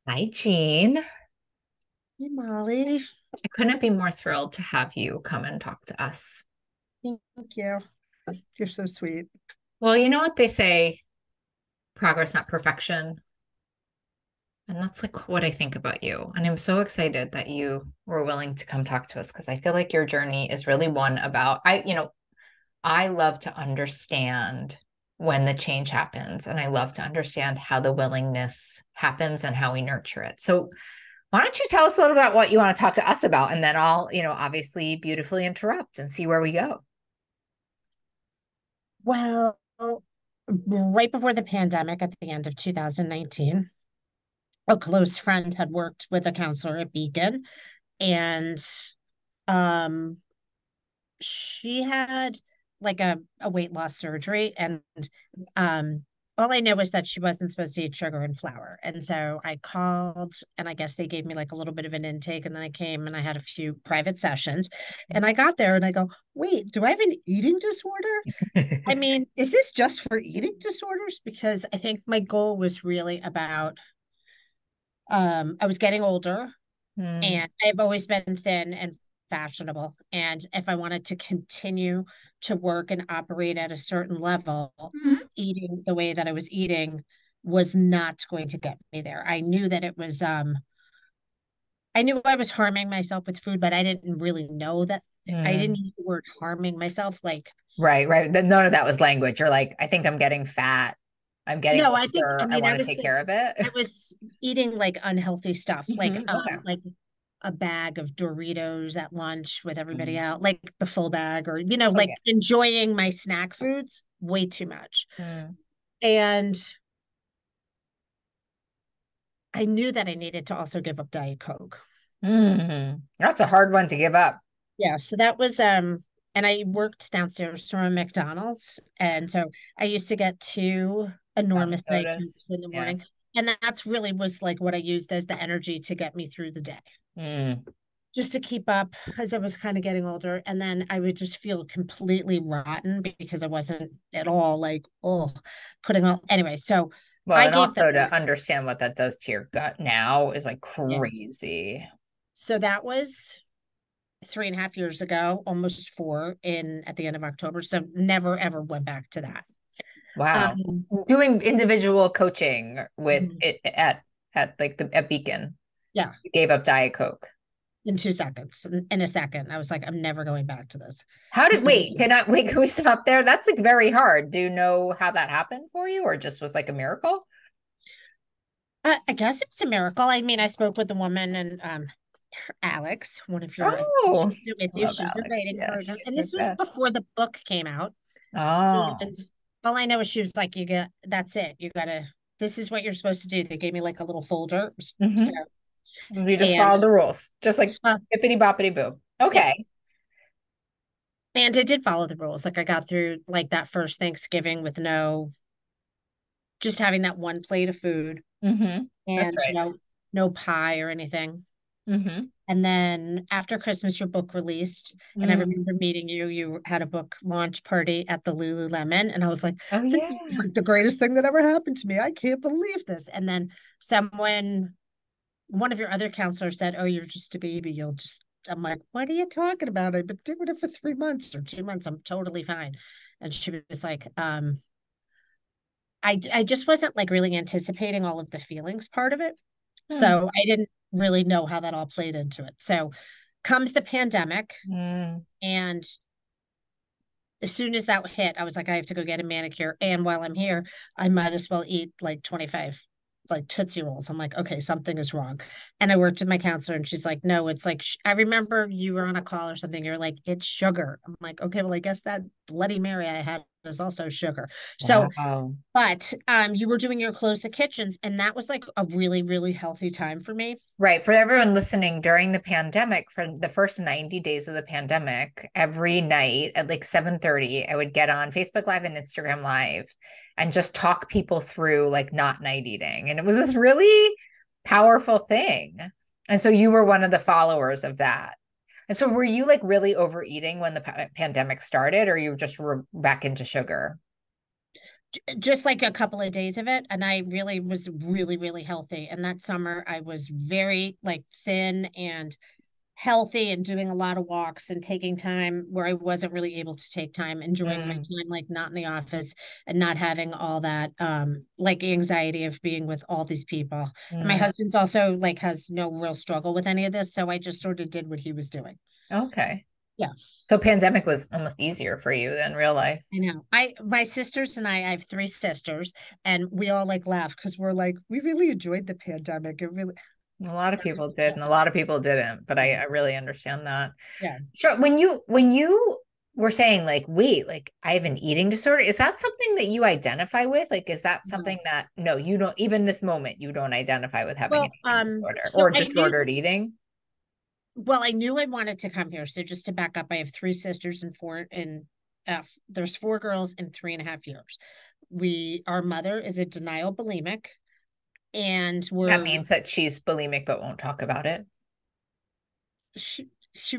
Hi, Jean. Hey, Molly. I couldn't be more thrilled to have you come and talk to us. Thank you. You're so sweet. Well, you know what they say, progress, not perfection. And that's like what I think about you. And I'm so excited that you were willing to come talk to us because I feel like your journey is really one about I love to understand when the change happens and I love to understand how the willingness happens and how we nurture it. So why don't you tell us a little about what you want to talk to us about? And then I'll, obviously beautifully interrupt and see where we go. Well, right before the pandemic at the end of 2019, a close friend had worked with a counselor at Beacon, and um she had like a weight loss surgery, and um all I know was that she wasn't supposed to eat sugar and flour. And so I called, and I guess they gave me like a little bit of an intake, and then I came and I had a few private sessions, and I got there and I go, wait, do I have an eating disorder? I mean, is this just for eating disorders? Because I think my goal was really about I was getting older, Hmm. and I've always been thin and fashionable. And if I wanted to continue to work and operate at a certain level, Mhm. eating the way that I was eating was not going to get me there. I knew that it was I knew I was harming myself with food, but I didn't really know that. I didn't Mm. use the word harming myself. Like, Right, right. None of that was language. You're like, I think I'm getting fat. I'm getting no, I think, I older. I mean, want to take care of I it. was eating like unhealthy stuff, Okay. like a bag of Doritos at lunch with everybody Mm. out, like the full bag, or like Okay. enjoying my snack foods way too much. Mm. And I knew that I needed to also give up Diet Coke. That's a hard one to give up. Yeah, so that was and I worked downstairs from a McDonald's, and so I used to get two Diet enormous Diet sodas. Cokes in the Yeah. morning, and that's really was like what I used as the energy to get me through the day, Mm. just to keep up as I was kind of getting older. And then I would just feel completely rotten because I wasn't at all like, oh, putting all anyway. So Well, I and gave that also up. to understand what that does to your gut now is like Yeah. crazy. So that was 3.5 years ago, almost four in at the end of October. So never ever went back to that. Wow. Um, Doing individual coaching with mhm. it at like the at Beacon. Yeah, You gave up Diet Coke. in 2 seconds, in a second. I was like, I'm never going back to this. How did Never. wait, can we stop there? That's like very hard. Do you know how that happened for you or just was like a miracle? I guess it's a miracle. I mean, I spoke with a woman, and Alex, one of your, Oh, she's with I you. love She's your Alex. writing Yeah, partner. she's And my this was best. before the book came out. Oh. And all I know is she was like, that's it. You gotta, this is what you're supposed to do. They gave me like a little folder. So, Hmm. You just and, follow the rules, just like uh, bippity boppity boo. yep. Okay. And I did follow the rules. Like I got through like that first Thanksgiving with just having that one plate of food, That's and right. no pie or anything. Hmm. And then after Christmas, your book released. And I Mm. remember meeting you. You had a book launch party at the Lululemon. And I was like, Oh this yeah. is like the greatest thing that ever happened to me. I can't believe this. And then one of your other counselors said, oh, you're just a baby. I'm like, what are you talking about? I've been doing it for 3 months or 2 months. I'm totally fine. And she was like, I just wasn't like really anticipating all of the feelings part of it. Hmm. So I didn't really know how that all played into it. So comes the pandemic, Mm. and as soon as that hit, I was like, I have to go get a manicure. And while I'm here, I might as well eat like 25 like Tootsie Rolls. I'm like, okay, something is wrong. And I worked with my counselor, and she's like, no, it's like, I remember you were on a call or something. You're like, it's sugar. I'm like, okay, well, I guess that Bloody Mary I had is also sugar. So Wow. but you were doing your Close the Kitchens, and that was like a really, really healthy time for me. Right. For everyone listening during the pandemic, for the first 90 days of the pandemic, every night at like 7:30, I would get on Facebook Live and Instagram Live and just talk people through like not night eating. And it was this really powerful thing. And so you were one of the followers of that. And so were you like really overeating when the pandemic started, or you just were back into sugar? just like a couple of days of it, and I really was really healthy. And that summer I was very like thin and healthy and doing a lot of walks and taking time where I wasn't really able to take time, enjoying my Mm, time, like not in the office and not having all that like anxiety of being with all these people. And my mm. husband's also like has no real struggle with any of this. So I just sort of did what he was doing. Okay. Yeah. So pandemic was almost easier for you than real life. I know. My sisters and I have three sisters, and we all like laugh because we're like, we really enjoyed the pandemic. It really A lot of that's people what did, and a lot of people didn't, but I really understand that. yeah. Sure. When you were saying like, wait, like I have an eating disorder, is that something that you identify with? Like, is that something No. that no, you don't even this moment you don't identify with having an Well, eating disorder so or I knew disordered eating? well, I knew I wanted to come here. So just to back up, I have three sisters and four and there's four girls in 3.5 years. Our mother is a denial bulimic, and That we're means that she's bulimic but won't talk about it.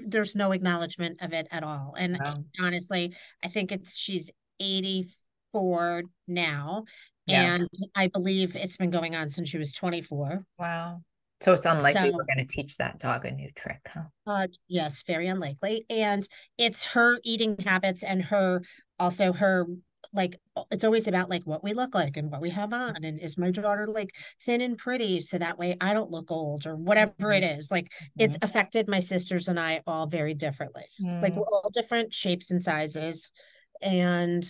there's no acknowledgement of it at all. And Wow. honestly, I think she's 84 now, Yeah. and I believe it's been going on since she was 24. Wow. So it's unlikely we're So going to teach that dog a new trick, huh? yes, very unlikely. And it's her eating habits and her also her like it's always about like what we look like and what we have on. And is my daughter like thin and pretty so that way I don't look old or whatever it Mhm. is. Like it's Mhm. affected my sisters and I all very differently. Like we're Mm. all different shapes and sizes, and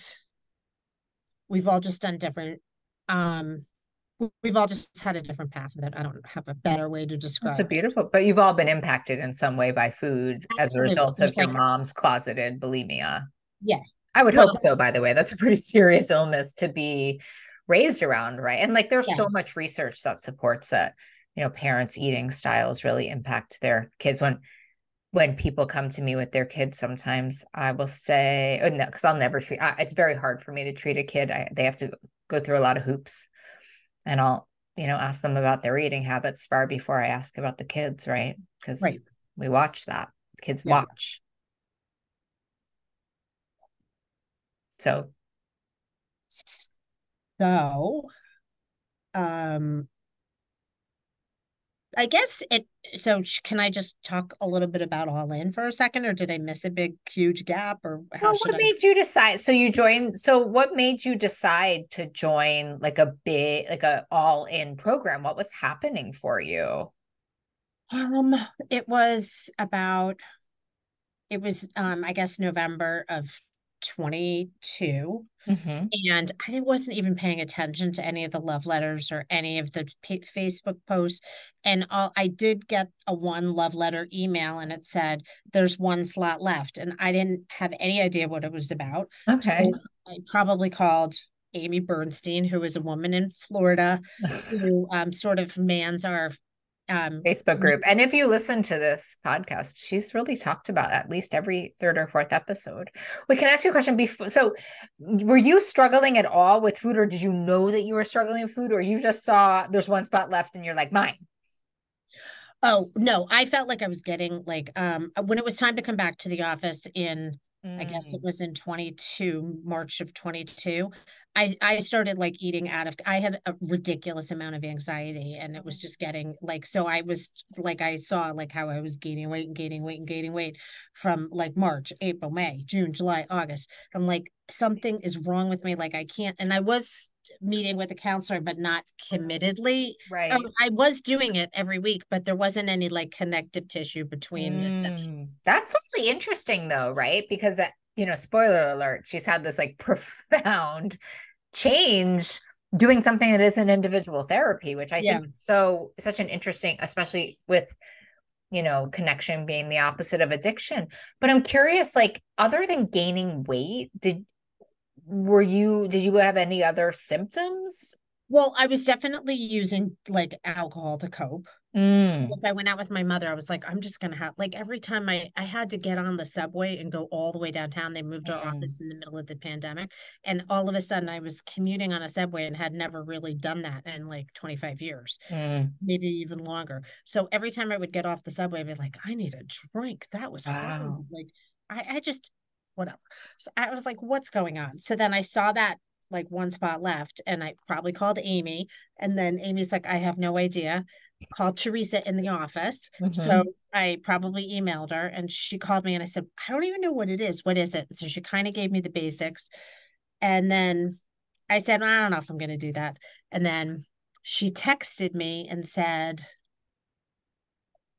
we've all just done different um we've all just had a different path with it. I don't have a better way to That's a describe it. beautiful, but you've all been impacted in some way by food as a Absolutely. result of There's your like mom's closeted bulimia. yeah. I would hope Well, so, by the way. That's a pretty serious illness to be raised around, right? And like there's yeah. so much research that supports that, parents' eating styles really impact their kids. When people come to me with their kids, sometimes I will say, oh, no, because I'll never treat, it's very hard for me to treat a kid. They have to go through a lot of hoops, and I'll, ask them about their eating habits far before I ask about the kids, right? Because Right. we watch that. Kids Yeah. watch. So So, um, I guess it, so can I just talk a little bit about All In for a second, or did I miss a big, huge gap, or how Well, should what I? made you decide? So you joined, so what made you decide to join like a big, like a all-in program? What was happening for you? Um, it was about, I guess November of 22. Hmm. And I wasn't even paying attention to any of the love letters or any of the Facebook posts. And I did get a one love letter email, and it said, there's one slot left. And I didn't have any idea what it was about. Okay. So I probably called Amy Bernstein, who is a woman in Florida who sort of mans our um, Facebook group. And if you listen to this podcast, she's really talked about at least every third or fourth episode. We can ask you a question before. So, were you struggling at all with food, or did you know that you were struggling with food, or you just saw there's one spot left and you're like, mine? Oh, no, I felt like I was getting like when it was time to come back to the office in I guess it Mm, was in 22, March of 22. I started like eating out of I had a ridiculous amount of anxiety, and it was just getting like so I was like I saw like how I was gaining weight and gaining weight and gaining weight from like March, April, May, June, July, August. I'm like something is wrong with me, like I can't, and I was meeting with a counselor but not committedly. right. I was doing it every week, but there wasn't any like connective tissue between the Mm, sessions. that's really interesting though, right? Because that, spoiler alert, she's had this like profound change doing something that isn't individual therapy, which I Yeah. think is such an interesting, especially with, connection being the opposite of addiction. But I'm curious, like other than gaining weight, did you have any other symptoms? Well, I was definitely using like alcohol to cope. Mm, If I went out with my mother, I was like, I'm just gonna have like every time I had to get on the subway and go all the way downtown. They moved our mm, office in the middle of the pandemic, and all of a sudden I was commuting on a subway and had never really done that in like 25 years, mm. maybe even longer. So every time I would get off the subway, I'd be like, I need a drink. That was horrible. Wow. Like I just whatever. So I was like, what's going on? So then I saw that like one spot left. And I probably called Amy. And then Amy's like, I have no idea. Called Teresa in the office. So Hmm. I probably emailed her and she called me and I said, I don't even know what it is. What is it? So she kind of gave me the basics. And then I said, I don't know if I'm going to do that. And then she texted me and said,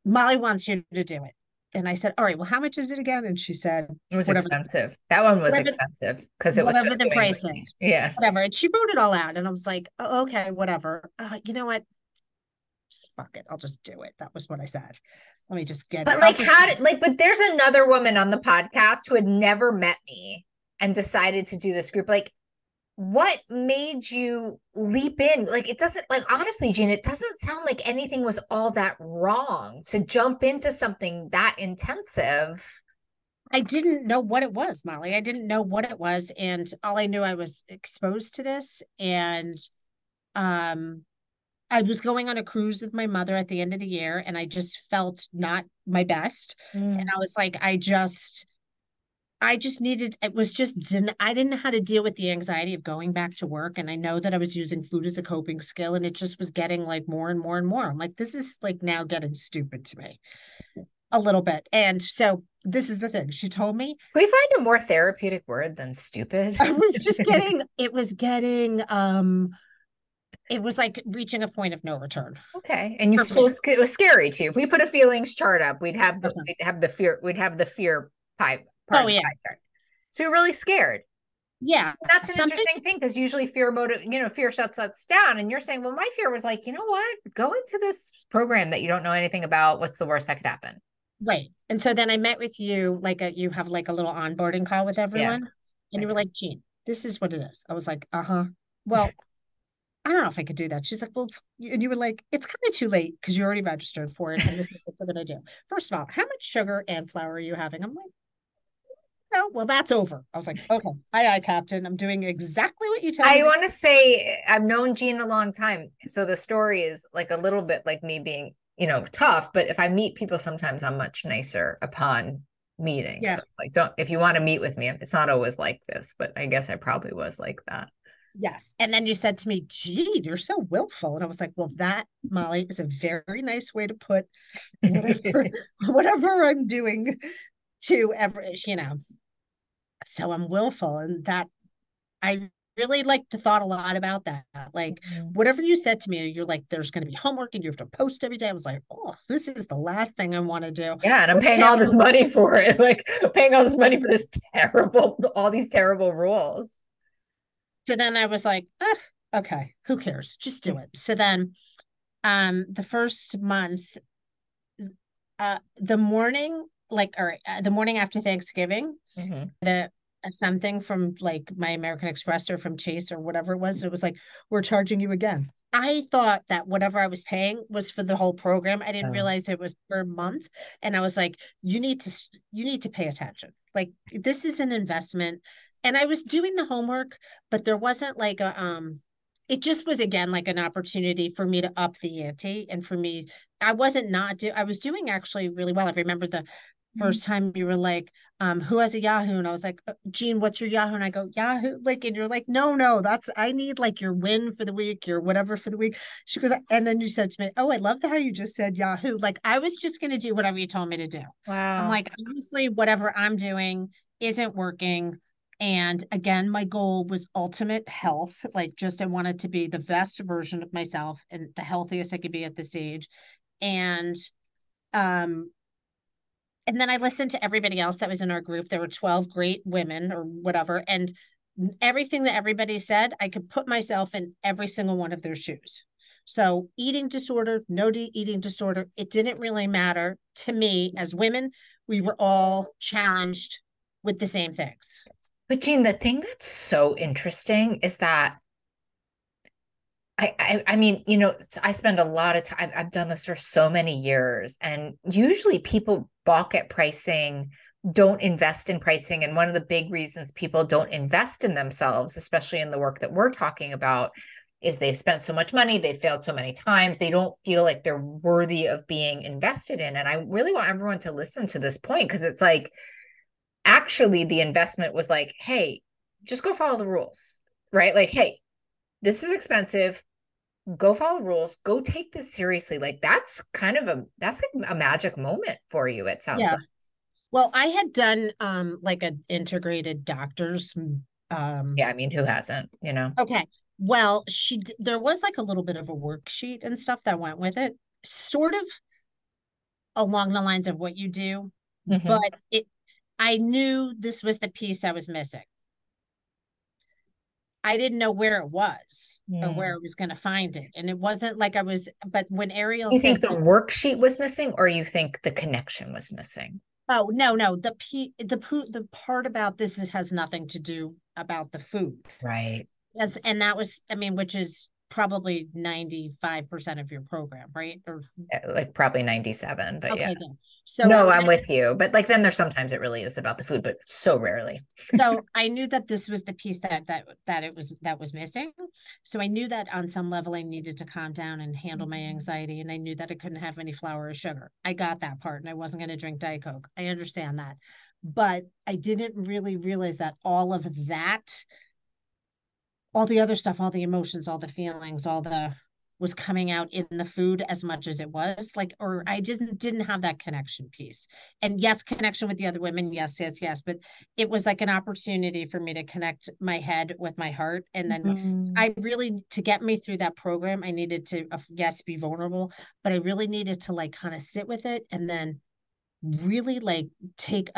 Molly wants you to do it. And I said, all right, well, how much is it again? And she said, It was whatever, expensive. That one was whatever, expensive because it was whatever just the doing it price with me. is, Yeah. whatever. And she wrote it all out. And I was like, oh, okay, whatever. You know what? Just fuck it. I'll just do it. That was what I said. Let me just get it. But I'll like, just, how did like? But there's another woman on the podcast who had never met me and decided to do this group. Like, what made you leap in? Like, it doesn't like honestly, Jean, it doesn't sound like anything was all that wrong to jump into something that intensive. I didn't know what it was, Molly. I didn't know what it was. And all I knew I was exposed to this. And um, I was going on a cruise with my mother at the end of the year and I just felt not my best. And Mm. I was like, I just needed, it was just, I didn't know how to deal with the anxiety of going back to work. And I know that I was using food as a coping skill and it just was getting like more and more and more. I'm like, this is like now getting stupid to me a little bit. And so this is the thing. She told me Can we find a more therapeutic word than stupid? I was just getting, it was like reaching a point of no return Okay. And you for so me. it was scary too. If we put a feelings chart up, Okay. we'd have the fear pie part Oh, of the yeah. pie chart. So you're really scared. Yeah. That's an Something, interesting thing because usually fear shuts us down. And you're saying, well, my fear was like, you know what? Go into this program that you don't know anything about. What's the worst that could happen? right. And so then I met with you, you have like a little onboarding call with Yeah, everyone. And I you were do. like, Jean, this is what it is. I was like, uh-huh. Well, I don't know if I could do that. She's like, well, and you were like, it's kind of too late because you already registered for it. And this is what we're going to do. First of all, how much sugar and flour are you having? I'm like, no, well, that's over. I was like, okay, aye, Captain. I'm doing exactly what you tell me I to. want to say I've known Jean a long time. So the story is like a little bit like me being, tough. But if I meet people, sometimes I'm much nicer upon meeting. So Yeah. it's like, don't, if you want to meet with me, it's not always like this, but I guess I probably was like that. Yes. And then you said to me, gee, you're so willful. And I was like, well, that, Molly, is a very nice way to put whatever, whatever I'm doing to every. So I'm willful. And that I really like to thought a lot about that. Like Mhm. whatever you said to me, you're like, there's going to be homework and you have to post every day. I was like, oh, this is the last thing I want to do. Yeah, and I'm paying all this Whatever. money for it. Like paying all this money for all these terrible rules. So then I was like, okay, who cares? Just do it. So then the first month, the morning, the morning after Thanksgiving, Mhm. something from like my American Express or from Chase or whatever it was like, we're charging you again. I thought that whatever I was paying was for the whole program. I didn't Oh. realize it was per month. And I was like, you need to pay attention. Like this is an investment. And I was doing the homework, but there wasn't like it just was again like an opportunity for me to up the ante and for me I wasn't not do I was doing actually really well. I remember the first time you were like, who has a Yahoo? And I was like, Jean, what's your Yahoo? And I go, Yahoo. Like, and you're like, no, I need like your win for the week, your whatever for the week. She goes, and then you said to me, oh, I loved how you just said Yahoo. Like, I was just going to do whatever you told me to do. I'm Wow. like, obviously, whatever I'm doing isn't working. And again, my goal was ultimate health. Like, just I wanted to be the best version of myself and the healthiest I could be at this age. And, um, and then I listened to everybody else that was in our group. There were 12 great women or whatever. And everything that everybody said, I could put myself in every single one of their shoes. So, eating disorder, no eating disorder, it didn't really matter to me as women. We were all challenged with the same things. But Jean, the thing that's so interesting is that I mean, I spend a lot of time. I've done this for so many years, and usually people balk at pricing, don't invest in pricing. And one of the big reasons people don't invest in themselves, especially in the work that we're talking about, is they've spent so much money, they've failed so many times, they don't feel like they're worthy of being invested in. And I really want everyone to listen to this point because it's like actually the investment was like, hey, just go follow the rules. right? Like, hey, this is expensive. Go follow rules. Go take this seriously. Like that's kind of that's like a magic moment for you, it sounds Yeah. like. Well, I had done like an integrated doctor's Yeah, um I mean, who hasn't, you know? okay. Well, there was like a little bit of a worksheet and stuff that went with it, sort of along the lines of what you do, Hmm. but it I knew this was the piece I was missing. I didn't know where it was or where I was going to find it. And it wasn't like but when Ariel You think said, the worksheet was missing, or you think the connection was missing? oh, no, no, the part about has nothing to do about the food. Right. Yes, and that was, I mean, which is probably 95% of your program, right? Or Like probably 97, but yeah. okay, then. So No, I'm with you. But like then there's sometimes it really is about the food, but so rarely. so I knew that this was the piece that was missing. So I knew that on some level I needed to calm down and handle my anxiety, and I knew that I couldn't have any flour or sugar. I got that part, and I wasn't going to drink Diet Coke. I understand that, but I didn't really realize that all the other stuff, all the emotions, all the feelings, all the was coming out in the food as much as it was like, or I didn't have that connection piece. And yes, connection with the other women, yes, yes, yes, but it was like an opportunity for me to connect my head with my heart. And then Mm. I really, to get me through that program, I needed to, yes, be vulnerable, but I really needed to like kind of sit with it and then really like take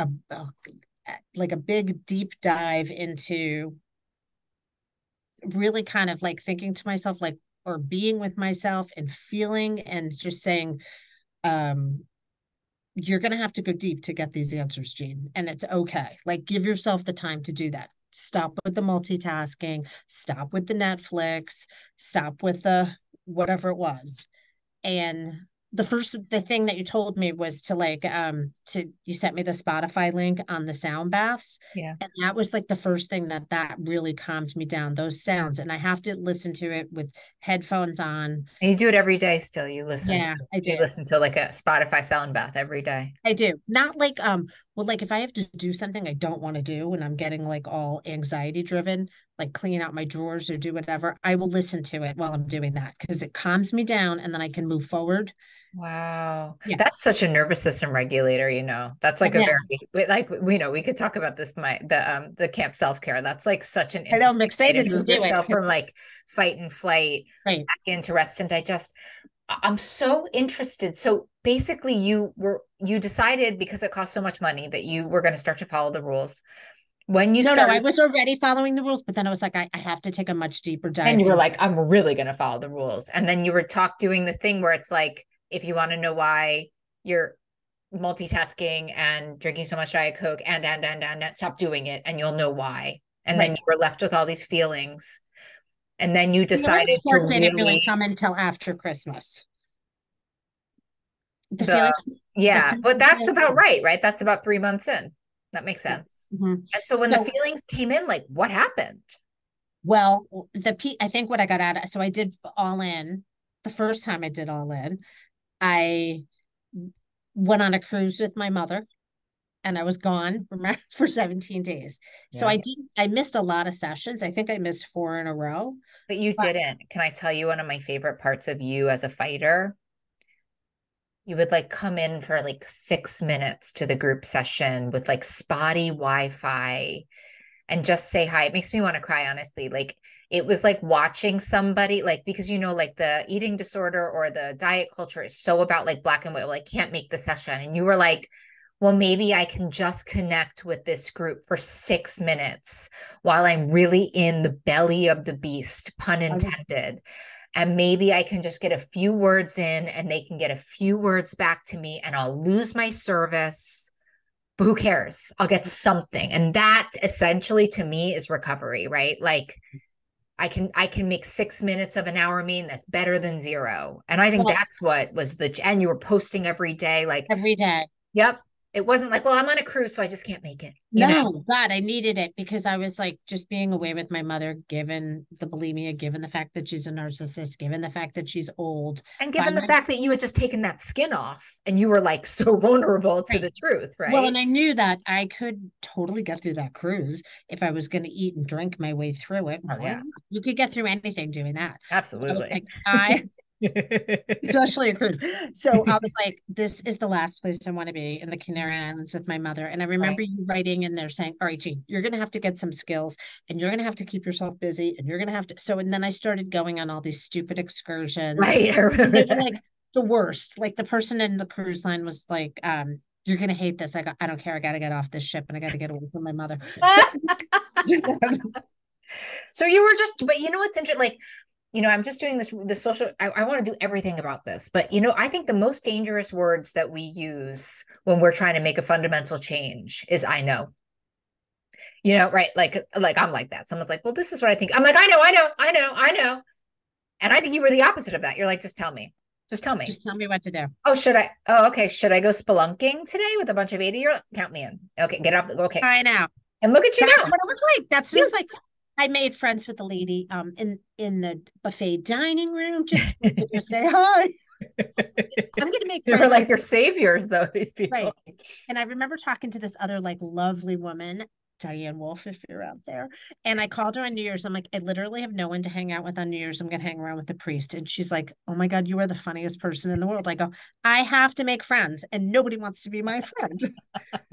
like a big deep dive into really kind of like thinking to myself, like, or being with myself and feeling and just saying, um, you're going to have to go deep to get these answers, Jean. And it's okay. Like, give yourself the time to do that. Stop with the multitasking, stop with the Netflix, stop with the whatever it was. And the thing that you told me was to like you sent me the Spotify link on the sound baths, Yeah. and that was like the first thing that really calmed me down, those sounds. And I have to listen to it with headphones on. And you do it every day still. Yeah, I You do. listen to like a Spotify sound bath every day. I do. Not like well, like if I have to do something I don't want to do and I'm getting like all anxiety driven, like clean out my drawers or do whatever, I will listen to it while I'm doing that because it calms me down and then I can move forward. Wow. Yeah. That's such a nervous system regulator, you know. That's like a Yeah. very like we know we could talk about this the camp self-care. That's like such an I know I'm interesting way to excited to move do it. yourself from like fight and flight Right. back into rest and digest. I'm so interested. So basically you decided because it cost so much money that you were going to start to follow the rules. When you No, no, I started was already following the rules, but then I was like, I have to take a much deeper and dive you were in. like, I'm really going to follow the rules. And then you were doing the thing where it's like, if you want to know why you're multitasking and drinking so much Diet Coke and stop doing it and you'll know why. And then Right. you were left with all these feelings. And then you Feelings decided to part didn't really really come until after Christmas. The the feelings, the yeah, but feelings that's really about came. right, right? That's about 3 months in. That makes Yeah. sense. Mhm. And so when the So, feelings came in, like what happened? well, I think what I got out of, so I did all in. The first time I did all in, I went on a cruise with my mother and I was gone for 17 days. So Yeah. I missed a lot of sessions. I think I missed four in a row. But you But didn't. Can I tell you one of my favorite parts of you as a fighter? You would like come in for like 6 minutes to the group session with like spotty Wi-Fi and just say hi. It makes me want to cry, honestly. Like it was like watching somebody, like, because you know, like the eating disorder or the diet culture is so about like black and white, well, I can't make the session. And you were like, well, maybe I can just connect with this group for 6 minutes while I'm really in the belly of the beast, pun I was, intended. And maybe I can just get a few words in and they can get a few words back to me and I'll lose my service, but who cares? I'll get something. And that essentially to me is recovery, right? Like I can make 6 minutes of an hour mean that's better than zero. And I think well, that's what was and you were posting every day, like, every day. yep. It wasn't like, well, I'm on a cruise, so I just can't make it, you know? No, God, I needed it because I was like just being away with my mother, given the bulimia, given the fact that she's a narcissist, given the fact that she's old. And By given the my fact that you had just taken that skin off and you were like so vulnerable to right. the truth, Well, right? and I knew that I could totally get through that cruise if I was going to eat and drink my way through it. Oh, Why yeah, not? You could get through anything doing that. I was absolutely. like, especially a cruise. So I was like, this is the last place I want to be in the Canary Islands with my mother. And I remember Right. you writing in there saying, all right, Jean, you're going to have to get some skills and you're going to have to keep yourself busy and you're going to have to. So, and then I started going on all these stupid excursions. Right. I And remember they were that. like the worst. Like the person in the cruise line was like, you're going to hate this. I don't care. I got to get off this ship and I got to get away from my mother. So, So you were just, but you know what's interesting? Like, I'm just doing this social, I want to do everything about this, but I think the most dangerous words that we use when we're trying to make a fundamental change is I know. Right? Like I'm like that. Someone's like, well, this is what I think. I'm like, I know, I know, I know, I know. And I think you were the opposite of that. You're like, just tell me. Just tell me. just tell me what to do. Oh, should I? Oh, okay. Should I go spelunking today with a bunch of 80-year-old? Count me in. Okay, get off okay. I know. And look at you That's now. what it was like. That's what it You was like. I made friends with the lady in the buffet dining room. Just went to go say hi. I'm gonna make They were friends with like your saviors, though, these right. people. And I remember talking to this other like lovely woman, Diane Wolf, if you're out there. And I called her on New Year's. I'm like, I literally have no one to hang out with on New Year's. I'm gonna hang around with the priest. And she's like, oh my God, you are the funniest person in the world. I go, I have to make friends, and nobody wants to be my friend.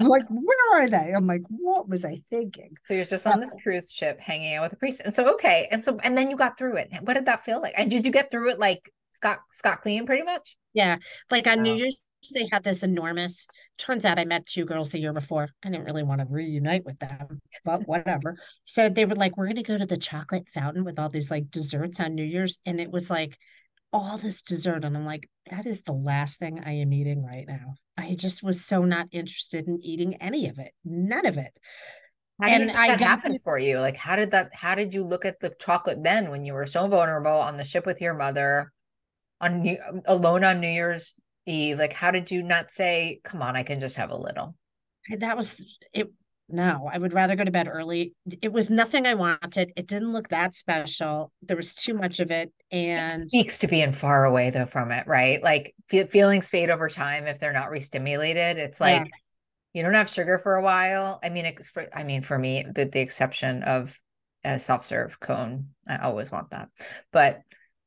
I'm like, where are they? I'm like, what was I thinking? So you're just But on this cruise ship hanging out with a priest. And so, okay. And then you got through it. What did that feel like? And did you get through it like Scott clean pretty much? yeah, like on New Wow. Year's, they had this enormous. Turns out I met two girls the year before. I didn't really want to reunite with them, but whatever. So they were like, we're going to go to the chocolate fountain with all these like desserts on New Year's. And it was like all this dessert. And I'm like, that is the last thing I am eating right now. I just was so not interested in eating any of it, none of it. How do you And think I that got happened for you? Like, how did you look at the chocolate then when you were so vulnerable on the ship with your mother alone on New Year's Eve? Like, how did you not say, come on, I can just have a little? that was it. No, I would rather go to bed early. It was nothing I wanted. It didn't look that special. There was too much of it. It And speaks to being far away though from it, right? Like feelings fade over time if they're not re-stimulated. It's yeah, like you don't have sugar for a while. For me, the exception of a self-serve cone, I always want that. But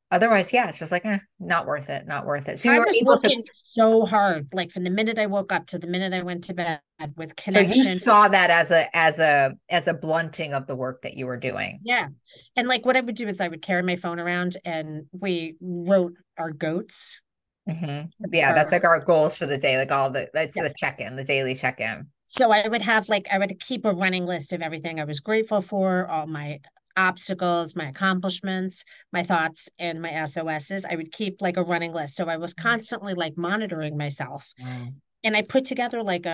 otherwise, yeah, it's just like, not worth it, not worth it. So you I were was able to, working so hard, like from the minute I woke up to the minute I went to bed with so you connection. saw that as a blunting of the work that you were doing. Yeah. And like what I would do is I would carry my phone around and we wrote our goats. Yeah, that's Our, like our goals for the day, like that's yeah. the check-in, the daily check-in. So I would have like, I would keep a running list of everything I was grateful for, all my obstacles, my accomplishments, my thoughts, and my SOSs. I would keep like a running list. So I was constantly like monitoring myself. Wow. And I put together like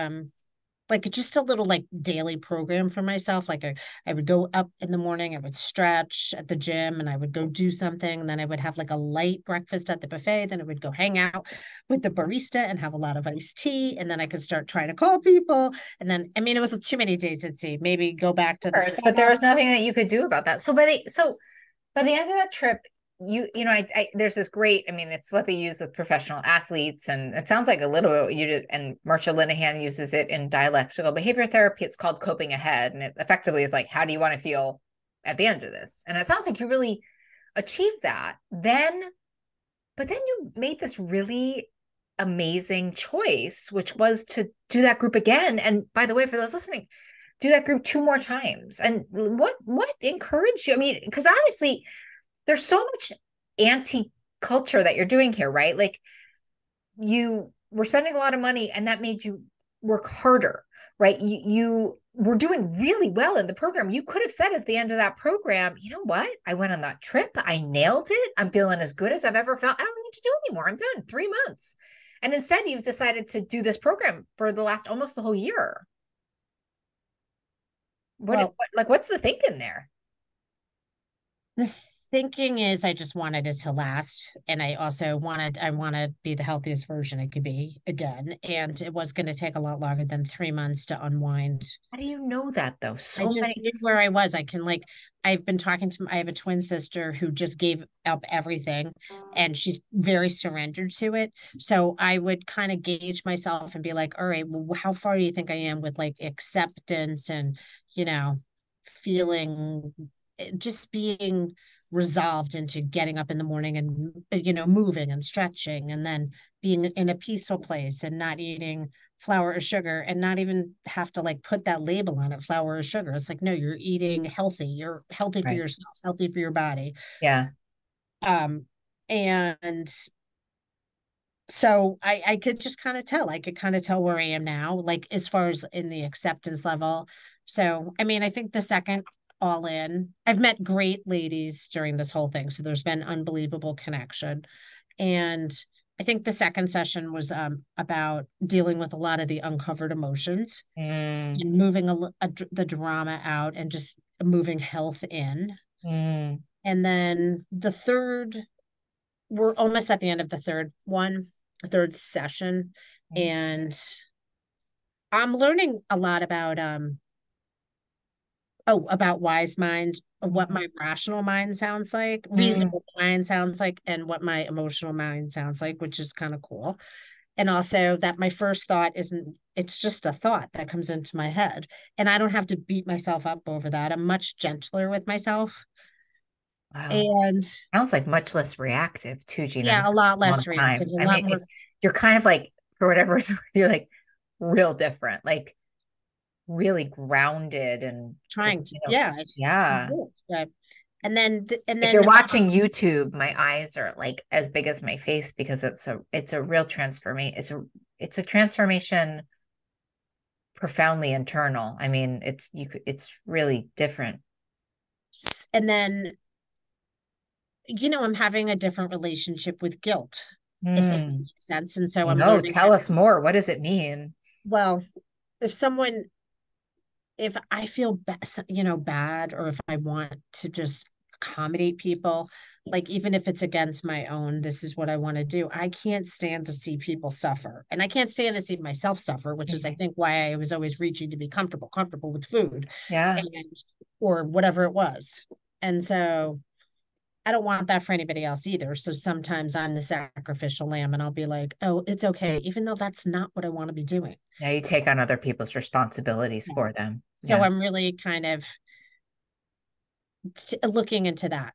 just a little like daily program for myself. Like I would go up in the morning, I would stretch at the gym and I would go do something. And then I would have like a light breakfast at the buffet. Then I would go hang out with the barista and have a lot of iced tea. And then I could start trying to call people. And then, I mean, it was too many days at sea. Maybe go back to the Sure. But there spa. was nothing that you could do about that. So by the end of that trip, there's this great, it's what they use with professional athletes, and it sounds like a little bit what you did, and Marsha Linehan uses it in dialectical behavior therapy. It's called coping ahead, and it effectively is like, how do you want to feel at the end of this? And it sounds like you really achieved that. But then you made this really amazing choice, which was to do that group again. And by the way, for those listening, do that group two more times. And what encouraged you? Because honestly, there's so much anti-culture that you're doing here, right? Like you were spending a lot of money and that made you work harder, right? You were doing really well in the program. You could have said at the end of that program, you know what? I went on that trip. I nailed it. I'm feeling as good as I've ever felt. I don't need to do anymore. I'm done. 3 months. And instead, you've decided to do this program for almost the whole year. Well, What's the thinking there? The thinking is I just wanted it to last. And I want to be the healthiest version I could be again. And it was going to take a lot longer than 3 months to unwind. How do you know that though? I So just many. knew where I was. I can like, I've been talking to, I have a twin sister who just gave up everything and she's very surrendered to it. So I would kind of gauge myself and be like, all right, well, how far do you think I am with like acceptance and, you know, feeling just being resolved into getting up in the morning and, moving and stretching and then being in a peaceful place and not eating flour or sugar and not even have to like put that label on it, flour or sugar. It's like, no, you're eating healthy. You're healthy for Right. yourself, healthy for your body. Yeah. Um, and so I could just kind of tell, I could kind of tell where I am now, like as far as in the acceptance level. So, I mean, I think the second all in, I've met great ladies during this whole thing. So there's been unbelievable connection. And I think the second session was about dealing with a lot of the uncovered emotions Mm, and moving the drama out and just moving health in. mm, And then the third, we're almost at the end of the third session. mm, And I'm learning a lot about about wise mind, what mm, my rational mind sounds like, mm. reasonable mind sounds like, and what my emotional mind sounds like, which is kind of cool. And also that my first thought isn't, it's just a thought that comes into my head. And I don't have to beat myself up over that. I'm much gentler with myself. Wow. And Sounds like much less reactive too, Gina. yeah, a lot A long less reactive, time. a I lot mean, more you're kind of like, for whatever it's worth, you're like real different, like really grounded and, trying to, you know, yeah, it's yeah. good. But, and then, and If you're then, watching YouTube, my eyes are like as big as my face because it's a real transformation. It's a transformation profoundly internal. I mean, it's really different. and then, I'm having a different relationship with guilt, if it Hmm. makes sense. And so I'm No, learning tell that, us more. What does it mean? well, if someone if I feel bad, or if I want to just accommodate people, like even if it's against my own, this is what I want to do. I can't stand to see people suffer. And I can't stand to see myself suffer, which is I Mhm. think why I was always reaching to be comfortable with food Yeah. and or whatever it was. And so I don't want that for anybody else either. So sometimes I'm the sacrificial lamb and I'll be like, oh, it's okay, even though that's not what I want to be doing. Now you take on other people's responsibilities Yeah. for them. So Yeah. I'm really kind of looking into that.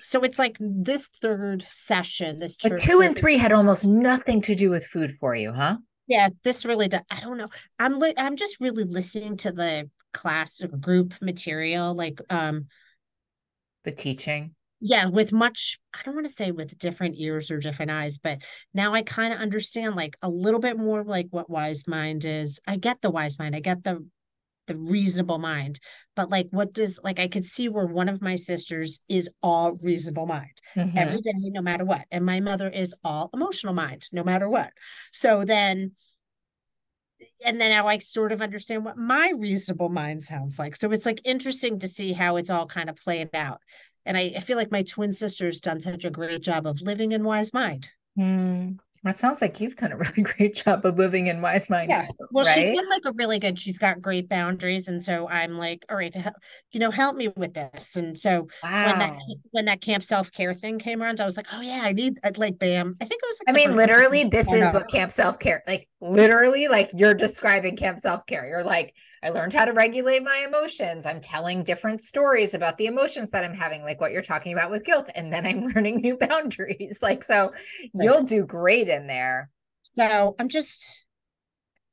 So it's like this third session, But two and three had almost nothing to do with food for you, huh? yeah, this really does. I don't know. I'm just really listening to the class or group material, like The teaching. yeah, with much, I don't want to say with different ears or different eyes, but now I kind of understand like a little bit more like what wise mind is. I get the wise mind. I get the reasonable mind, but like what does, like I could see where one of my sisters is all reasonable mind every Hmm. day no matter what, and my mother is all emotional mind no matter what. So then, and then now I sort of understand what my reasonable mind sounds like. So it's like interesting to see how it's all kind of played out. And I feel like my twin sister's done such a great job of living in wise mind. Hmm. It sounds like you've done a really great job of living in wise mind Yeah. too, Well, she's right? got like a really good, she's got great boundaries. And so I'm like, all right, help me with this. And so when that Wow. when that camp self-care thing came around, I was like, oh yeah, I'd like bam. I think it was like I the mean, first time. literally, this I is know. what camp self care, like, literally, like you're describing camp self care. You're like, I learned how to regulate my emotions. I'm telling different stories about the emotions that I'm having, like what you're talking about with guilt. And then I'm learning new boundaries. Like, so Right. you'll do great in there. So I'm just,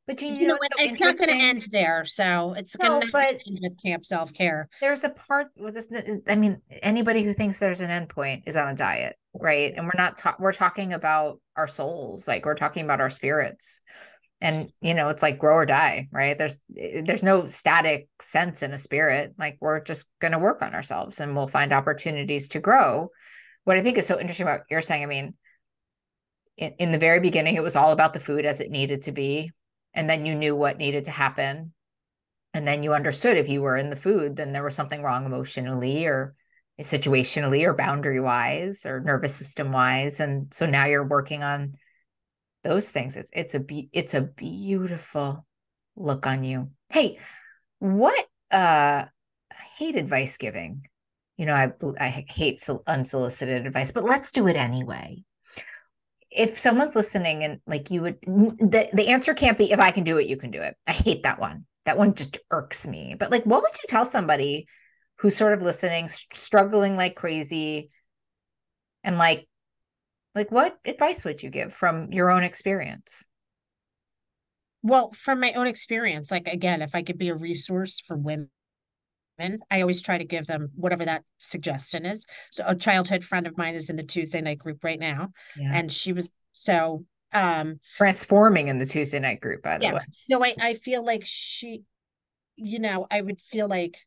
But you know, what's so it's not going to interesting? end there. So it's going No, to but end with camp self-care. there's a part with this. I mean, anybody who thinks there's an end point is on a diet, right? And we're talking about our souls, like we're talking about our spirits. And it's like grow or die, right? There's no static sense in a spirit. Like we're just going to work on ourselves and we'll find opportunities to grow. What I think is so interesting about you're saying, I mean, in the very beginning it was all about the food as it needed to be, and then you knew what needed to happen, and then you understood if you were in the food then there was something wrong emotionally, or situationally or boundary wise or nervous system wise. And so now you're working on those things. It's a beautiful look on you. Hey, what I hate advice giving. I hate unsolicited advice, but let's do it anyway. If someone's listening and like you would, the answer can't be if I can do it, you can do it. I hate that one. That one just irks me. But like, what would you tell somebody who's sort of listening, struggling like crazy, and like what advice would you give from your own experience? Well, from my own experience, like again, if I could be a resource for women, I always try to give them whatever that suggestion is. So a childhood friend of mine is in the Tuesday night group right now. Yeah. And she was so Transforming in the Tuesday night group, by the yeah. way. So I feel like she, I would feel like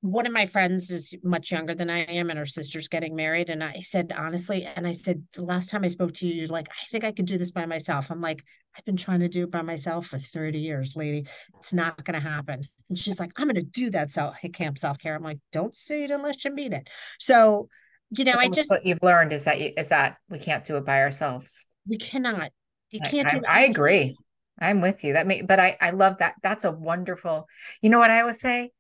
one of my friends is much younger than I am, and her sister's getting married. And I said, honestly, and I said, the last time I spoke to you, you're like, I think I could do this by myself. I'm like, I've been trying to do it by myself for 30 years, lady. It's not going to happen. And she's like, I'm going to do that. So at Camp Self Care, I'm like, don't say it unless you mean it. So, I So just, what you've learned is that we can't do it by ourselves. we cannot, you I, can't do I, it. I agree. I'm with you. But I love that. That's a wonderful, you know what I always say?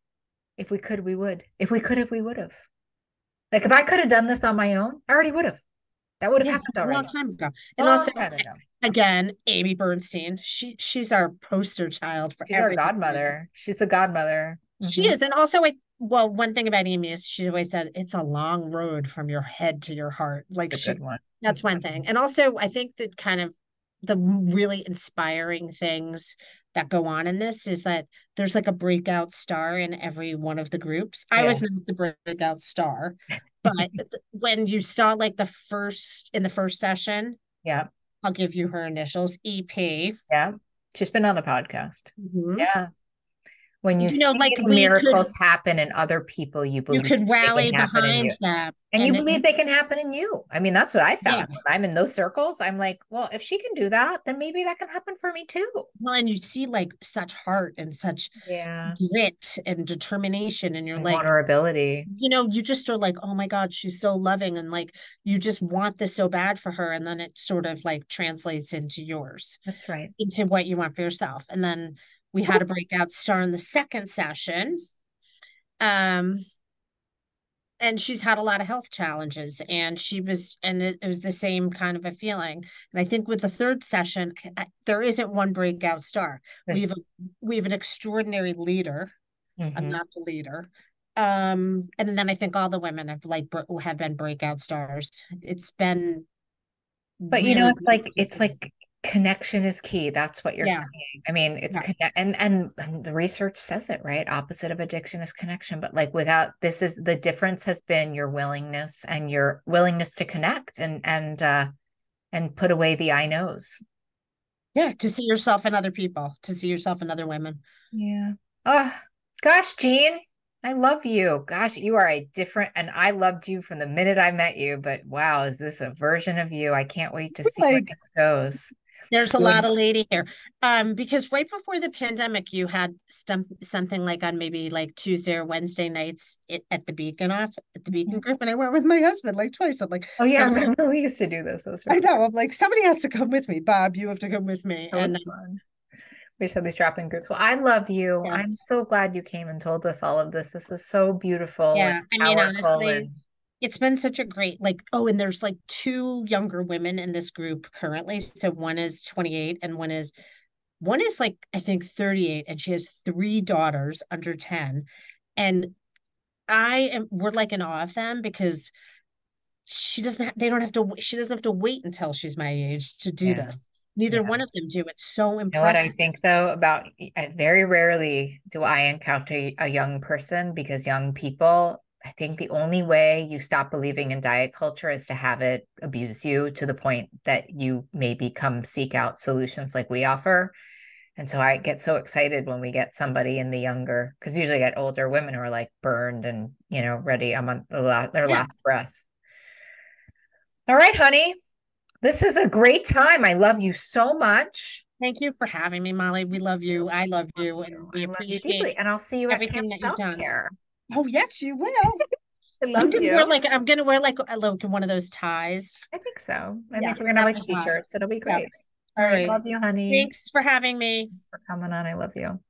If we could, we would. If we would have. Like if I could have done this on my own, I already would have. That would have Yeah, happened a long already. time ago. And Long also, time ago. again, Amy Bernstein, she's our poster child for She's our everything. godmother. She's the godmother. She is. And also, well, one thing about Amy is she's always said it's a long road from your head to your heart. Like It's a good one. that's one thing. And also, I think that kind of the really inspiring things that go on in this is that there's like a breakout star in every one of the groups. I Yeah. was not the breakout star, but when you saw like in the first session, Yeah. I'll give you her initials, EP. Yeah. She's been on the podcast. Mhm. Yeah. When you see Like miracles happen in other people, you you believe could they can rally happen in behind you. them. And you And believe they can happen in you. I mean, that's what I yeah, found. When I'm in those circles, I'm like, well, if she can do that, then maybe that can happen for me too. well, and you see like such heart and such Yeah. grit and determination, and you're And like, vulnerability. you just are like, oh my God, she's so loving, and like you just want this so bad for her, and then it sort of like translates into yours, That's right. into what you want for yourself. And then we had a breakout star in the second session. Um, and she's had a lot of health challenges, and it was the same kind of a feeling. And I think with the third session, there isn't one breakout star. There's, We have an extraordinary leader. I'm mhm. not the leader. And then I think all the women have been breakout stars. It's been But really it's like beautiful to see. connection is key. That's what you're Yeah, saying. I mean, it's yeah, connect and the research says it, right? Opposite of addiction is connection. But like without this is the difference has been your willingness to connect and put away the I knows. yeah. To see yourself in other people, to see yourself in other women. Yeah. Oh, gosh, Jean, I love you. Gosh, you are a different, and I loved you from the minute I met you. But wow, is this a version of you? I can't wait to see where Like this goes. there's a You lot would- of lady here. Because right before the pandemic, you had something like on maybe like Tuesday or Wednesday nights at the Beacon at the Beacon group, and I went with my husband like twice. I'm like, Oh yeah, I somebody, remember we used to do this. Those were I fun. know. I'm like, somebody has to come with me. Bob, you have to come with me. That And was fun. We just had these drop-in groups. Well, I love you. yeah, I'm so glad you came and told us all of this. This is so beautiful and yeah. I mean, powerful honestly, and it's been such a great like. Oh, and there's like two younger women in this group currently. So one is 28, and one is like I think 38, and she has three daughters under 10. And we're like in awe of them because they don't have to, she doesn't have to wait until she's my age to do yeah. this. Neither Yeah. one of them do. It's so You know what I impressive. think though about very rarely do I encounter a young person because young people, I think the only way you stop believing in diet culture is to have it abuse you to the point that you maybe come seek out solutions like we offer. And so I get so excited when we get somebody in the younger, because usually I get older women who are like burned and, ready. I'm on their Yeah. last breath. All right, honey. This is a great time. I love you so much. Thank you for having me, Molly. We love you. I love Love you. And you. we I love you appreciate deeply. And I'll see you at Camp everything that you've Self done. Care. Oh, yes, you will. I love you. I'm gonna wear like one of those ties. I think so. I Yeah, think we're gonna have that'll like be fun. t-shirts. It'll be Yeah. great. All All right. right. Love you, honey. Thanks for having me. For coming on. I love you.